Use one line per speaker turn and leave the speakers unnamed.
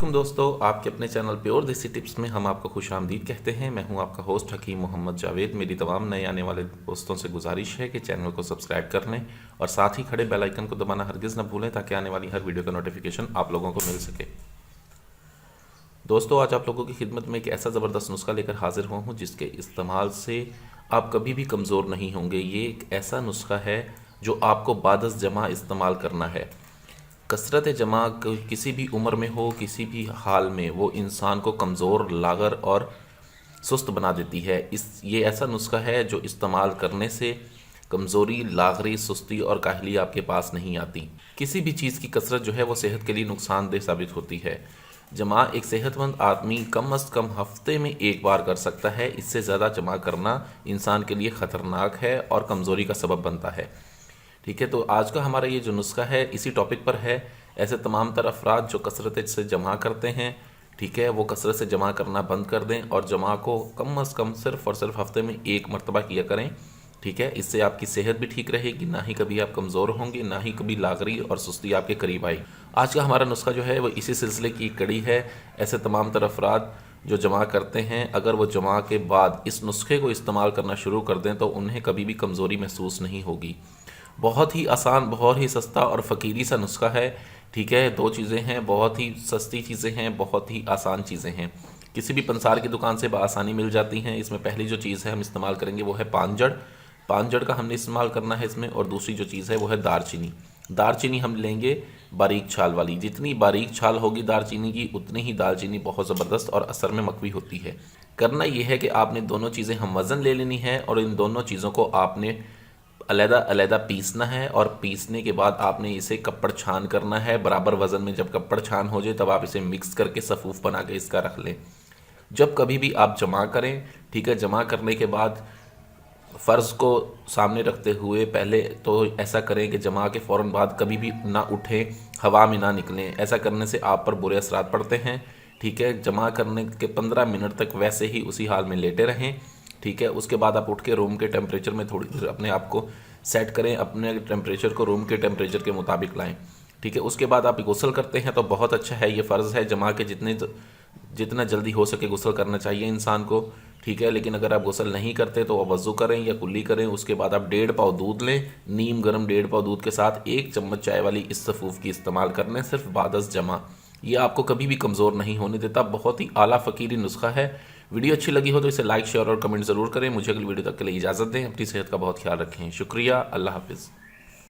वालेकुम दोस्तों, आपके अपने चैनल प्योर देसी टिप्स में हम आपको खुश आमदीद कहते हैं। मैं हूं आपका होस्ट हकीम मोहम्मद जावेद। मेरी तमाम नए आने वाले दोस्तों से गुजारिश है कि चैनल को सब्सक्राइब कर लें और साथ ही खड़े बेल आइकन को दबाना हरगिज़ न भूलें ताकि आने वाली हर वीडियो का नोटिफिकेशन आप लोगों को मिल सके। दोस्तों, आज आप लोगों की खिदमत में एक ऐसा ज़बरदस्त नुस्खा लेकर हाजिर हुआ हूँ जिसके इस्तेमाल से आप कभी भी कमज़ोर नहीं होंगे। ये एक ऐसा नुस्खा है जो आपको बादस जमा इस्तेमाल करना है। कसरत जमा किसी भी उम्र में हो, किसी भी हाल में, वो इंसान को कमज़ोर, लागर और सुस्त बना देती है। ये ऐसा नुस्खा है जो इस्तेमाल करने से कमज़ोरी, लागरी, सुस्ती और काहली आपके पास नहीं आती। किसी भी चीज़ की कसरत जो है वो सेहत के लिए नुकसानदेह साबित होती है। जमा एक सेहतमंद आदमी कम अज़ कम हफ्ते में एक बार कर सकता है। इससे ज़्यादा जमा करना इंसान के लिए ख़तरनाक है और कमज़ोरी का सबब बनता है। ठीक है, तो आज का हमारा ये जो नुस्खा है इसी टॉपिक पर है। ऐसे तमाम तर अफराद जो कसरत से जमा करते हैं, ठीक है, वो कसरत से जमा करना बंद कर दें और जमा को कम अज़ कम सिर्फ़ और सिर्फ हफ्ते में एक मरतबा किया करें। ठीक है, इससे आपकी सेहत भी ठीक रहेगी, ना ही कभी आप कमज़ोर होंगे, ना ही कभी लागरी और सुस्ती आपके करीब आई। आज का हमारा नुस्खा जो है वो इसी सिलसिले की कड़ी है। ऐसे तमाम तर अफराद जो जमा करते हैं, अगर वो जमा के बाद इस नुस्खे को इस्तेमाल करना शुरू कर दें तो उन्हें कभी भी कमज़ोरी महसूस नहीं होगी। बहुत ही आसान, बहुत ही सस्ता और फ़कीरी सा नुस्खा है। ठीक है, दो चीज़ें हैं, बहुत ही सस्ती चीज़ें हैं, बहुत ही आसान चीज़ें हैं, किसी भी पंसार की दुकान से बआसानी मिल जाती हैं। इसमें पहली जो चीज़ है हम इस्तेमाल करेंगे वो है पानजड़। पानजड़ का हमने इस्तेमाल करना है इसमें। और दूसरी जो चीज़ है वो है दारचीनी। दारचीनी हम लेंगे बारीक छाल वाली। जितनी बारीक छाल होगी दारचीनी की, उतनी ही दालचीनी बहुत ज़बरदस्त और असर में मकवी होती है। करना ये है कि आपने दोनों चीज़ें हम वज़न ले लेनी है और इन दोनों चीज़ों को आपने अलहदा अलहदा पीसना है। और पीसने के बाद आपने इसे कप्पड़ छान करना है बराबर वज़न में। जब कप्पड़ छान हो जाए तब आप इसे मिक्स करके सफ़ूफ बना के इसका रख लें। जब कभी भी आप जमा करें, ठीक है, जमा करने के बाद फ़र्ज़ को सामने रखते हुए पहले तो ऐसा करें कि जमा के फ़ौरन बाद कभी भी ना उठें, हवा में ना निकलें। ऐसा करने से आप पर बुरे असरात पड़ते हैं। ठीक है, जमा करने के 15 मिनट तक वैसे ही उसी हाल में लेटे रहें। ठीक है, उसके बाद आप उठ के रूम के टेम्परेचर में थोड़ी देर अपने आप को सेट करें, अपने टेम्परेचर को रूम के टेम्परेचर के मुताबिक लाएं। ठीक है, उसके बाद आप गुस्ल करते हैं तो बहुत अच्छा है। ये फ़र्ज़ है जमा के जितना जल्दी हो सके गुस्ल करना चाहिए इंसान को। ठीक है, लेकिन अगर आप गुस्ल नहीं करते तो आप वज़ू करें या कुल्ली करें। उसके बाद आप 1.5 पाव दूध लें, नीम गर्म 1.5 पाव दूध के साथ 1 चम्मच चाय वाली इस सफ़ूफ की इस्तेमाल करने, सिर्फ बादस जमा। ये आपको कभी भी कमज़ोर नहीं होने देता। बहुत ही आला फ़कीरी नुस्खा है। वीडियो अच्छी लगी हो तो इसे लाइक, शेयर और कमेंट ज़रूर करें। मुझे अगली वीडियो तक के लिए इजाज़त दें। अपनी सेहत का बहुत ख्याल रखें। शुक्रिया। अल्लाह हाफ़िज़।